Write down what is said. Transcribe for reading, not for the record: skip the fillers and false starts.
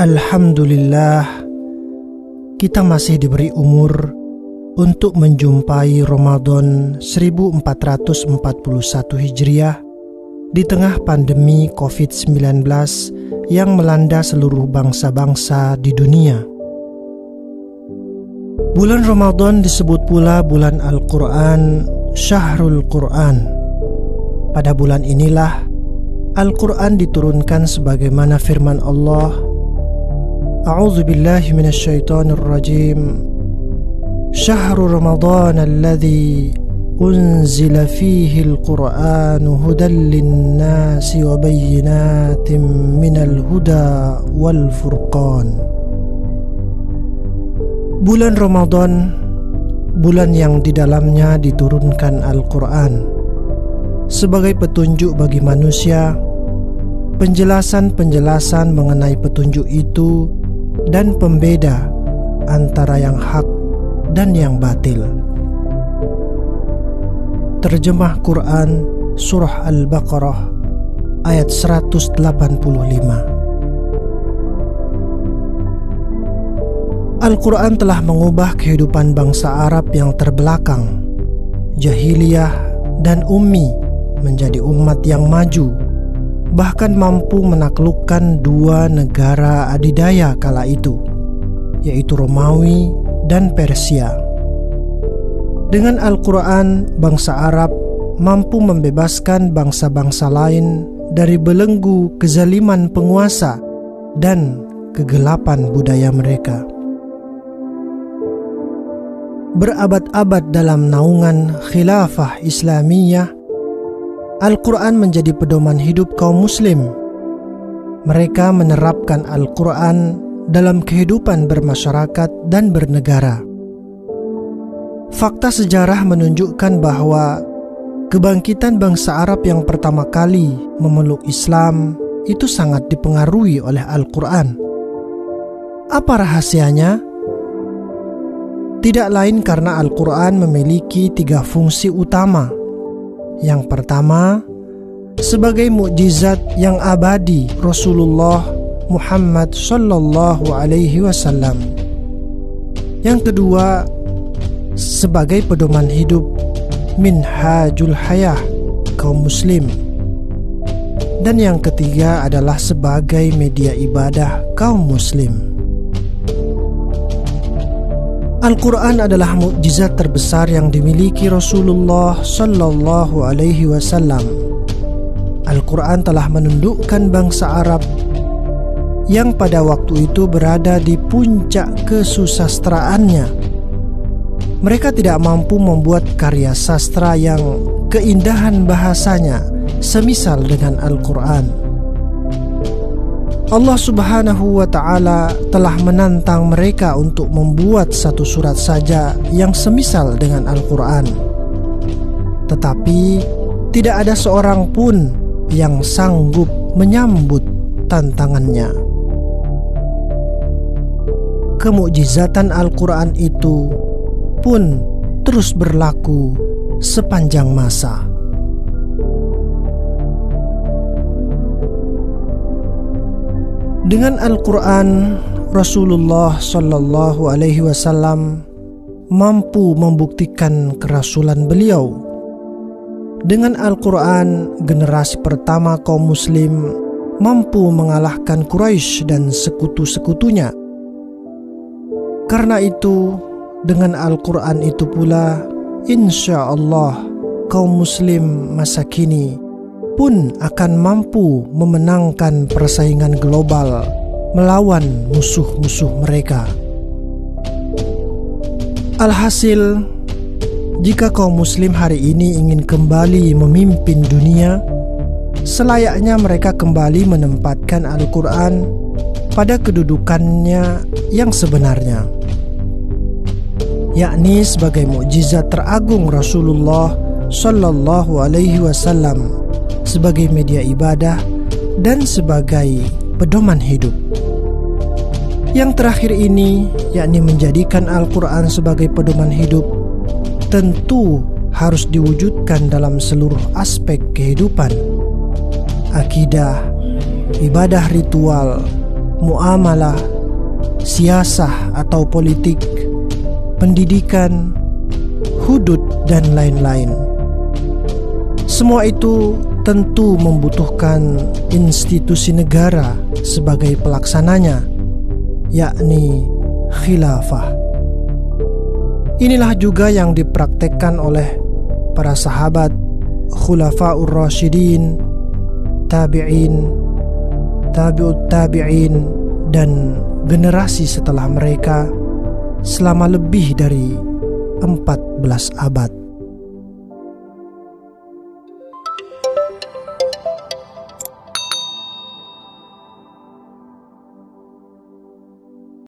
Alhamdulillah, kita masih diberi umur untuk menjumpai Ramadan 1441 Hijriah di tengah pandemi COVID-19 yang melanda seluruh bangsa-bangsa di dunia. Bulan Ramadan disebut pula bulan Al-Quran, Syahrul Quran. Pada bulan inilah Al-Quran diturunkan sebagaimana firman Allah, A'udzu billahi minasyaitonir rajim. Syahrul Ramadan alladzi unzila fihi al-Qur'anu hudan lin-nasi wa bayyinatin minal huda wal furqan. Bulan Ramadan, bulan yang di dalamnya diturunkan Al-Quran sebagai petunjuk bagi manusia, penjelasan-penjelasan mengenai petunjuk itu dan pembeda antara yang hak dan yang batil. Terjemah Quran Surah Al-Baqarah ayat 185. Al-Quran telah mengubah kehidupan bangsa Arab yang terbelakang, jahiliyah dan ummi menjadi umat yang maju, bahkan mampu menaklukkan dua negara adidaya kala itu, yaitu Romawi dan Persia. Dengan Al-Quran, bangsa Arab mampu membebaskan bangsa-bangsa lain dari belenggu kezaliman penguasa dan kegelapan budaya mereka. Berabad-abad dalam naungan khilafah Islamiyah, Al-Quran menjadi pedoman hidup kaum muslim. Mereka menerapkan Al-Quran dalam kehidupan bermasyarakat dan bernegara. Fakta sejarah menunjukkan bahwa kebangkitan bangsa Arab yang pertama kali memeluk Islam itu sangat dipengaruhi oleh Al-Quran. Apa rahasianya? Tidak lain karena Al-Quran memiliki 3 fungsi utama. Yang pertama, sebagai mukjizat yang abadi Rasulullah Muhammad sallallahu alaihi wasallam. Yang kedua, sebagai pedoman hidup minhajul hayah kaum muslim. Dan yang ketiga adalah sebagai media ibadah kaum muslim. Al-Quran adalah mukjizat terbesar yang dimiliki Rasulullah sallallahu alaihi wasallam. Al-Quran telah menundukkan bangsa Arab yang pada waktu itu berada di puncak kesusastraannya. Mereka tidak mampu membuat karya sastra yang keindahan bahasanya semisal dengan Al-Quran. Allah Subhanahu wa Ta'ala telah menantang mereka untuk membuat satu surat saja yang semisal dengan Al-Quran. Tetapi tidak ada seorang pun yang sanggup menyambut tantangannya. Kemukjizatan Al-Quran itu pun terus berlaku sepanjang masa. Dengan Al-Quran, Rasulullah sallallahu alaihi wasallam mampu membuktikan kerasulan beliau. Dengan Al-Quran, generasi pertama kaum muslim mampu mengalahkan Quraisy dan sekutu-sekutunya. Karena itu, dengan Al-Quran itu pula, insya Allah kaum muslim masa kini pun akan mampu memenangkan persaingan global melawan musuh-musuh mereka. Alhasil, jika kaum muslim hari ini ingin kembali memimpin dunia, selayaknya mereka kembali menempatkan Al-Quran pada kedudukannya yang sebenarnya, yakni sebagai mukjizat teragung Rasulullah sallallahu alaihi wasallam, sebagai media ibadah dan sebagai pedoman hidup. Yang terakhir ini, yakni menjadikan Al-Quran sebagai pedoman hidup, tentu harus diwujudkan dalam seluruh aspek kehidupan, akidah, ibadah ritual, muamalah, siasah atau politik, pendidikan, hudud, dan lain-lain. Semua itu tentu membutuhkan institusi negara sebagai pelaksananya, yakni khilafah. Inilah juga yang dipraktekkan oleh para sahabat, khulafaur rasyidin, tabi'in, tabi'ut tabi'in, dan generasi setelah mereka selama lebih dari 14 abad.